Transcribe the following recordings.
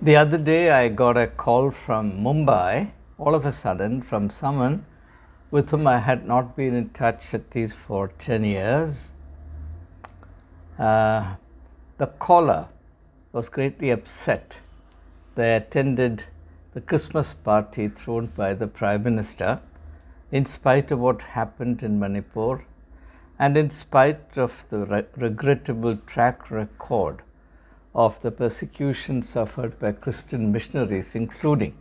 The other day I got a call from Mumbai, all of a sudden, from someone with whom I had not been in touch at least for 10 years. The caller was greatly upset. They attended the Christmas party thrown by the Prime Minister in spite of what happened in Manipur and in spite of the regrettable track record of the persecution suffered by Christian missionaries, including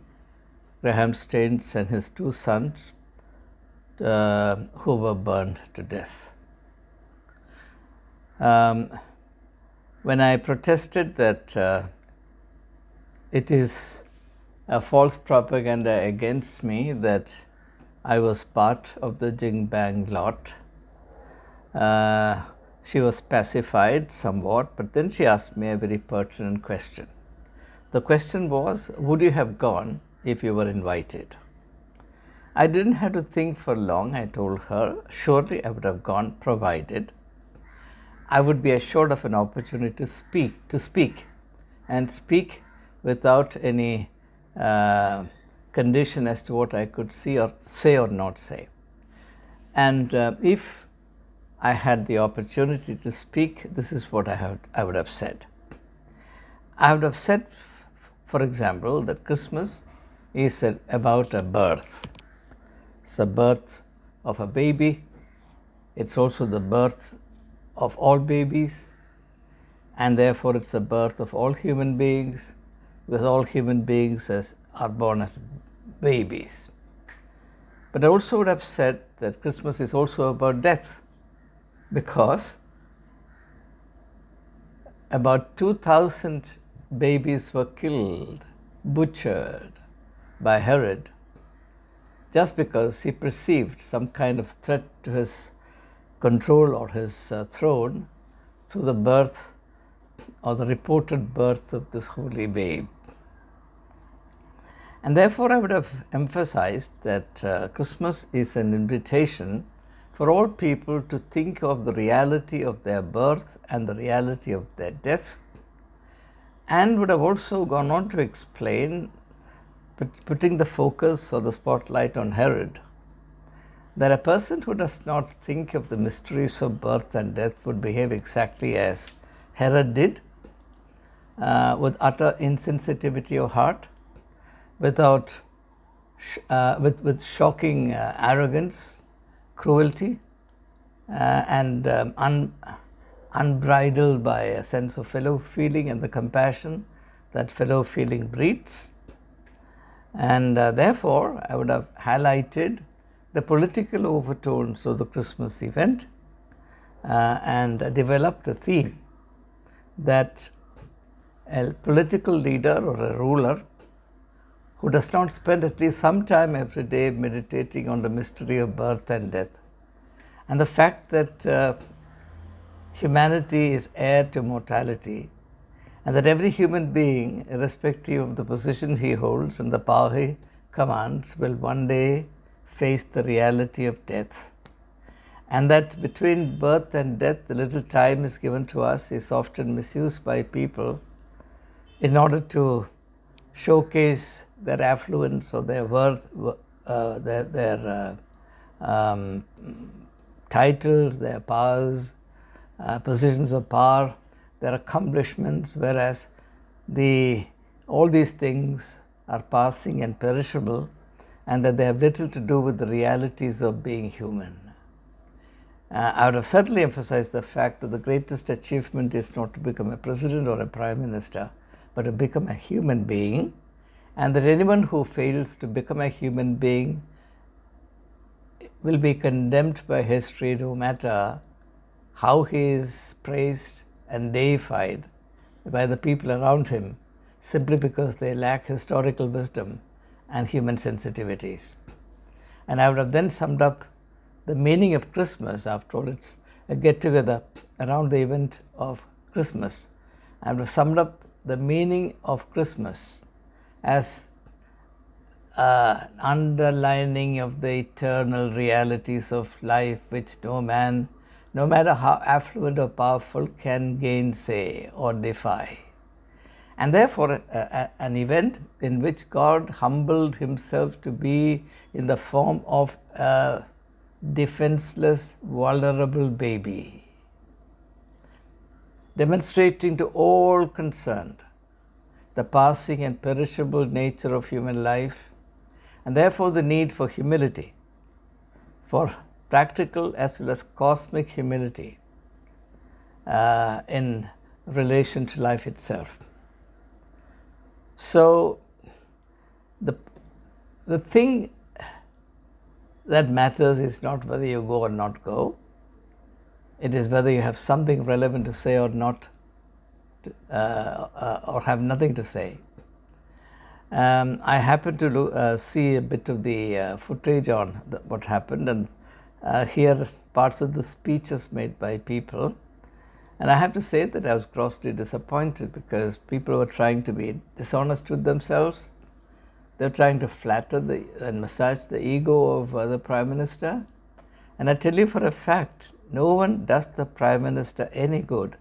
Graham Staines and his two sons, who were burned to death. When I protested that it is a false propaganda against me that I was part of the Jing-Bang lot, she was pacified somewhat, but then she asked me a very pertinent question. The question was, would you have gone if you were invited? I didn't have to think for long. I told her, surely I would have gone, provided I would be assured of an opportunity to speak without any condition as to what I could see or say or not say. And if I had the opportunity to speak, this is what I would have said. I would have said, for example, that Christmas is about a birth. It's the birth of a baby. It's also the birth of all babies, and therefore it's the birth of all human beings, because all human beings are born as babies. But I also would have said that Christmas is also about death, because about 2,000 babies were killed, butchered by Herod, just because he perceived some kind of threat to his control or his throne through the birth or the reported birth of this holy babe. And therefore I would have emphasized that Christmas is an invitation for all people to think of the reality of their birth and the reality of their death, and would have also gone on to explain, putting the focus or the spotlight on Herod, that a person who does not think of the mysteries of birth and death would behave exactly as Herod did, with utter insensitivity of heart, with shocking arrogance, cruelty, and unbridled by a sense of fellow feeling and the compassion that fellow feeling breeds. And therefore, I would have highlighted the political overtones of the Christmas event and developed a theme that a political leader or a ruler who does not spend at least some time every day meditating on the mystery of birth and death, and the fact that humanity is heir to mortality, and that every human being, irrespective of the position he holds and the power he commands, will one day face the reality of death, and that between birth and death, the little time is given to us is often misused by people in order to showcase their affluence or their worth, their titles, their powers, positions of power, their accomplishments, whereas all these things are passing and perishable, and that they have little to do with the realities of being human. I would have certainly emphasized the fact that the greatest achievement is not to become a president or a prime minister, but to become a human being, and that anyone who fails to become a human being will be condemned by history, no matter how he is praised and deified by the people around him, simply because they lack historical wisdom and human sensitivities. And I would have then summed up the meaning of Christmas. After all, it's a get-together around the event of Christmas. I would have summed up the meaning of Christmas as an underlining of the eternal realities of life, which no man, no matter how affluent or powerful, can gainsay or defy. And therefore, an event in which God humbled himself to be in the form of a defenseless, vulnerable baby, demonstrating to all concerned the passing and perishable nature of human life, and therefore the need for humility, for practical as well as cosmic humility in relation to life itself. So the thing that matters is not whether you go or not go. It is whether you have something relevant to say or not, or have nothing to say. I happened to see a bit of the footage on what happened, and hear parts of the speeches made by people. And I have to say that I was grossly disappointed, because people were trying to be dishonest with themselves. They were trying to flatter and massage the ego of the Prime Minister. And I tell you for a fact, no one does the Prime Minister any good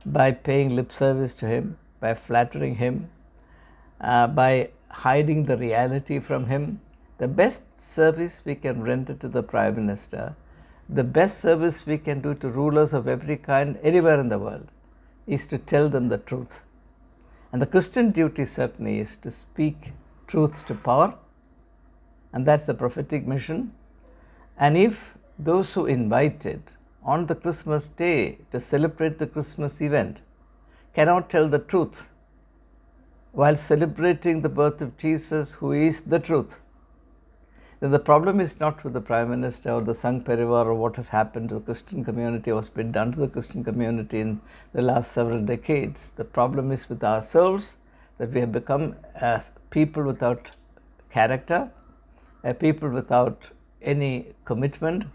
by paying lip service to him, by flattering him, by hiding the reality from him. The best service we can render to the Prime Minister, the best service we can do to rulers of every kind anywhere in the world, is to tell them the truth. And the Christian duty certainly is to speak truth to power, and that's the prophetic mission. And if those who invited on the Christmas day to celebrate the Christmas event cannot tell the truth while celebrating the birth of Jesus, who is the truth, then the problem is not with the Prime Minister or the ᴍɪᴱᴛᴇᴅ or what has happened to the Christian community or what's been done to the Christian community in the last several decades. The problem is with ourselves, that we have become as people without character, a people without any commitment,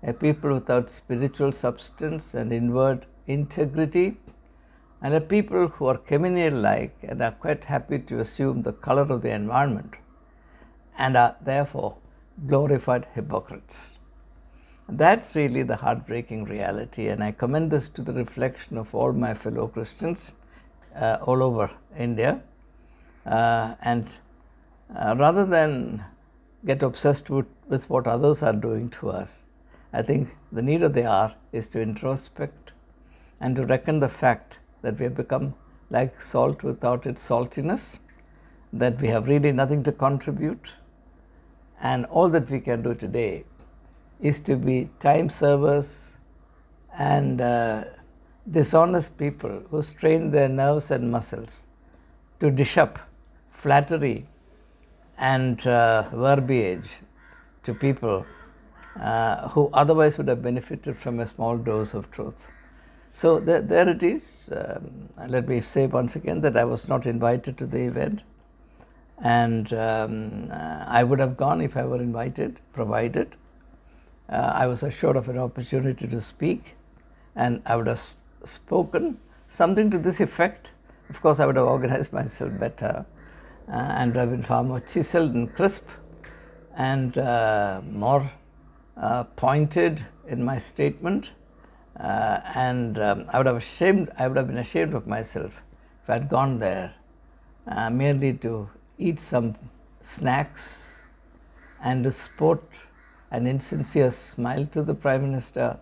a people without spiritual substance and inward integrity, and a people who are communal-like and are quite happy to assume the color of the environment, and are therefore glorified hypocrites. That's really the heartbreaking reality, and I commend this to the reflection of all my fellow Christians all over India. Rather than get obsessed with what others are doing to us, I think the need of the hour is to introspect and to reckon the fact that we have become like salt without its saltiness, that we have really nothing to contribute, and all that we can do today is to be time servers and dishonest people who strain their nerves and muscles to dish up flattery and verbiage to people who otherwise would have benefited from a small dose of truth. So there it is. Let me say once again that I was not invited to the event, and I would have gone if I were invited, provided I was assured of an opportunity to speak, and I would have spoken something to this effect. Of course, I would have organized myself better and would have been far more chiseled and crisp and more pointed in my statement. I would have been ashamed of myself if I had gone there merely to eat some snacks and to sport an insincere smile to the Prime Minister,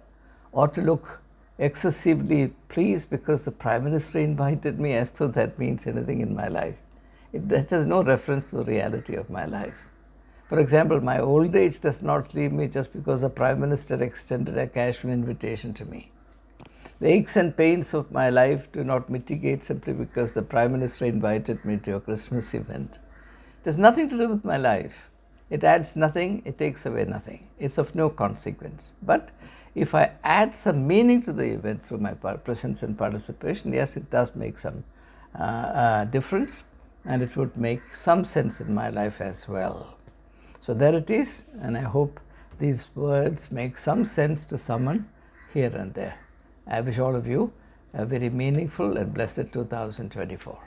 or to look excessively pleased because the Prime Minister invited me, as though that means anything in my life. That has no reference to the reality of my life. For example, my old age does not leave me just because the Prime Minister extended a casual invitation to me. The aches and pains of my life do not mitigate simply because the Prime Minister invited me to a Christmas event. It has nothing to do with my life. It adds nothing, it takes away nothing. It's of no consequence. But if I add some meaning to the event through my presence and participation, yes, it does make some difference, and it would make some sense in my life as well. So there it is, and I hope these words make some sense to someone here and there. I wish all of you a very meaningful and blessed 2024.